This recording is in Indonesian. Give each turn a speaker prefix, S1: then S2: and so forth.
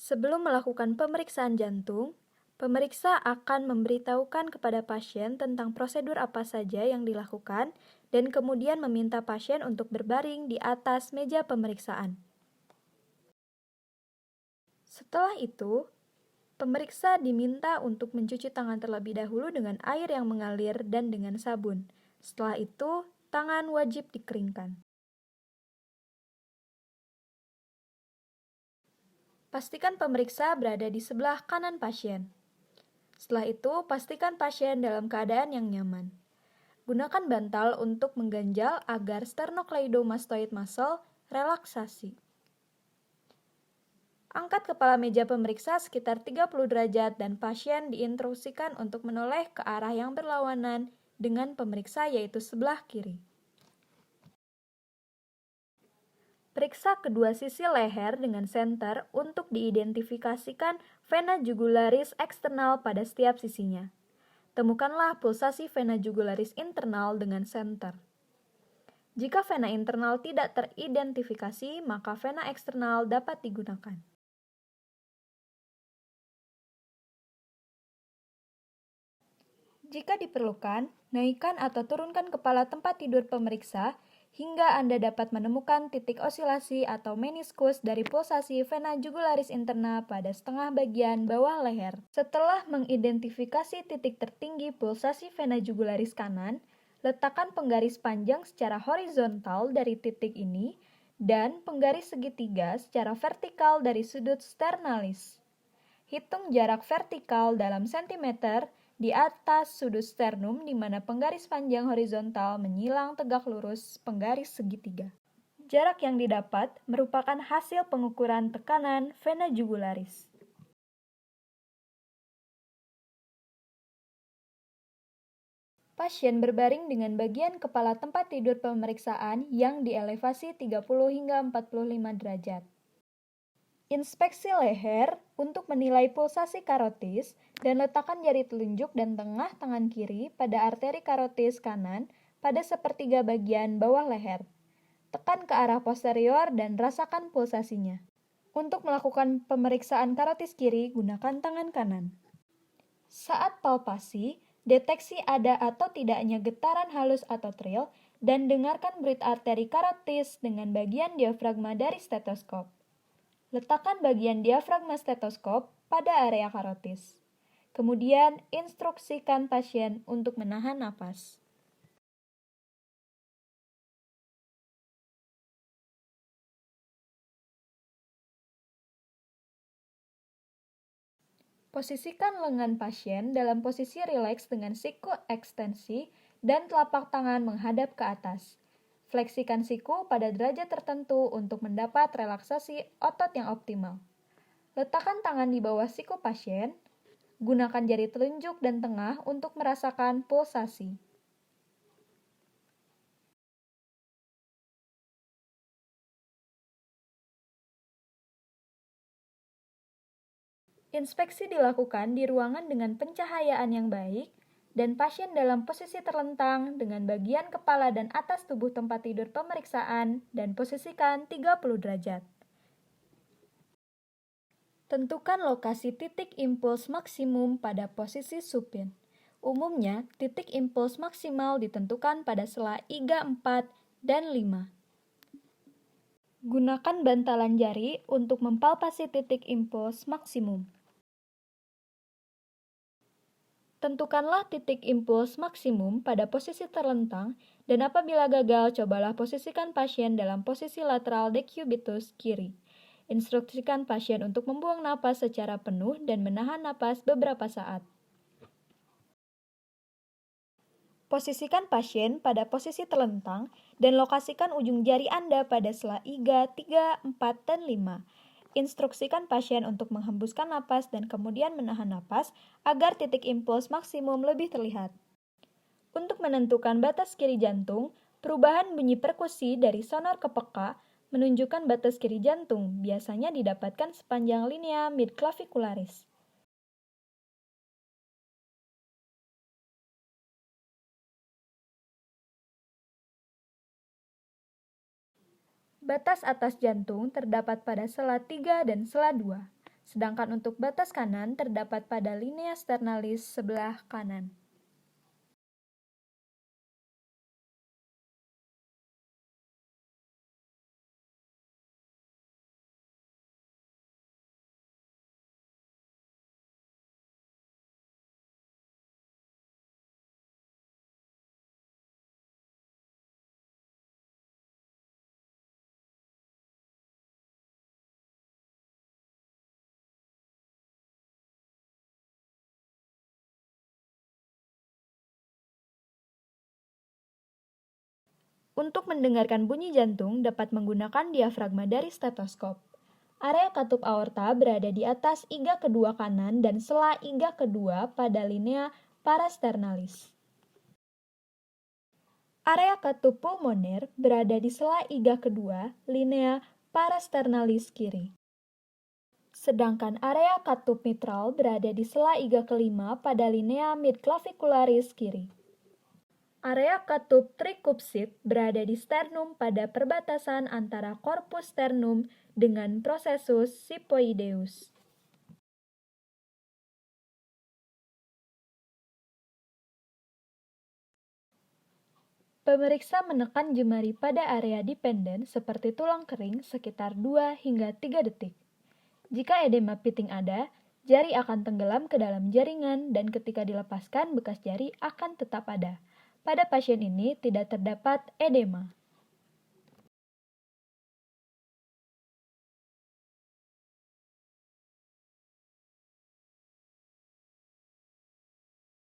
S1: Sebelum melakukan pemeriksaan jantung, pemeriksa akan memberitahukan kepada pasien tentang prosedur apa saja yang dilakukan dan kemudian meminta pasien untuk berbaring di atas meja pemeriksaan. Setelah itu, pemeriksa diminta untuk mencuci tangan terlebih dahulu dengan air yang mengalir dan dengan sabun. Setelah itu, tangan wajib dikeringkan. Pastikan pemeriksa berada di sebelah kanan pasien. Setelah itu, pastikan pasien dalam keadaan yang nyaman. Gunakan bantal untuk mengganjal agar sternocleidomastoid muscle relaksasi. Angkat kepala meja pemeriksa sekitar 30 derajat dan pasien diinstruksikan untuk menoleh ke arah yang berlawanan dengan pemeriksa yaitu sebelah kiri. Periksa kedua sisi leher dengan senter untuk diidentifikasikan vena jugularis eksternal pada setiap sisinya. Temukanlah pulsasi vena jugularis internal dengan senter. Jika vena internal tidak teridentifikasi, maka vena eksternal dapat digunakan. Jika diperlukan, naikkan atau turunkan kepala tempat tidur pemeriksa hingga Anda dapat menemukan titik osilasi atau meniskus dari pulsasi vena jugularis interna pada setengah bagian bawah leher. Setelah mengidentifikasi titik tertinggi pulsasi vena jugularis kanan, letakkan penggaris panjang secara horizontal dari titik ini dan penggaris segitiga secara vertikal dari sudut sternalis. Hitung jarak vertikal dalam sentimeter di atas sudut sternum di mana penggaris panjang horizontal menyilang tegak lurus penggaris segitiga. Jarak yang didapat merupakan hasil pengukuran tekanan vena jugularis. Pasien berbaring dengan bagian kepala tempat tidur pemeriksaan yang dielevasi 30 hingga 45 derajat. Inspeksi leher untuk menilai pulsasi karotis dan letakkan jari telunjuk dan tengah tangan kiri pada arteri karotis kanan pada sepertiga bagian bawah leher. Tekan ke arah posterior dan rasakan pulsasinya. Untuk melakukan pemeriksaan karotis kiri, gunakan tangan kanan. Saat palpasi, deteksi ada atau tidaknya getaran halus atau trill dan dengarkan beat arteri karotis dengan bagian diafragma dari stetoskop. Letakkan bagian diafragma stetoskop pada area karotis. Kemudian, instruksikan pasien untuk menahan napas. Posisikan lengan pasien dalam posisi rileks dengan siku ekstensi dan telapak tangan menghadap ke atas. Fleksikan siku pada derajat tertentu untuk mendapat relaksasi otot yang optimal. Letakkan tangan di bawah siku pasien. Gunakan jari telunjuk dan tengah untuk merasakan pulsasi. Inspeksi dilakukan di ruangan dengan pencahayaan yang baik dan pasien dalam posisi terlentang dengan bagian kepala dan atas tubuh tempat tidur pemeriksaan dan posisikan 30 derajat. Tentukan lokasi titik impuls maksimum pada posisi supin. Umumnya, titik impuls maksimal ditentukan pada sela iga 4 dan 5. Gunakan bantalan jari untuk mempalpasi titik impuls maksimum. Tentukanlah titik impuls maksimum pada posisi terlentang dan apabila gagal, cobalah posisikan pasien dalam posisi lateral decubitus kiri. Instruksikan pasien untuk membuang napas secara penuh dan menahan napas beberapa saat. Posisikan pasien pada posisi terlentang dan lokasikan ujung jari Anda pada sela iga 3, 4, dan 5. Instruksikan pasien untuk menghembuskan napas dan kemudian menahan napas agar titik impuls maksimum lebih terlihat. Untuk menentukan batas kiri jantung, perubahan bunyi perkusi dari sonor ke peka menunjukkan batas kiri jantung, biasanya didapatkan sepanjang linea midclavicularis. Batas atas jantung terdapat pada sela 3 dan sela 2. sedangkan untuk batas kanan terdapat pada linea sternalis sebelah kanan. Untuk mendengarkan bunyi jantung dapat menggunakan diafragma dari stetoskop. Area katup aorta berada di atas iga kedua kanan dan sela iga kedua pada linea parasternalis. Area katup pulmoner berada di sela iga kedua, linea parasternalis kiri. Sedangkan area katup mitral berada di sela iga kelima pada linea midclavicularis kiri. Area katup tricupsid berada di sternum pada perbatasan antara corpus sternum dengan processus siphoideus. Pemeriksa menekan jemari pada area dependen seperti tulang kering sekitar 2 hingga 3 detik. Jika edema piting ada, jari akan tenggelam ke dalam jaringan dan ketika dilepaskan bekas jari akan tetap ada. Pada pasien ini tidak terdapat edema.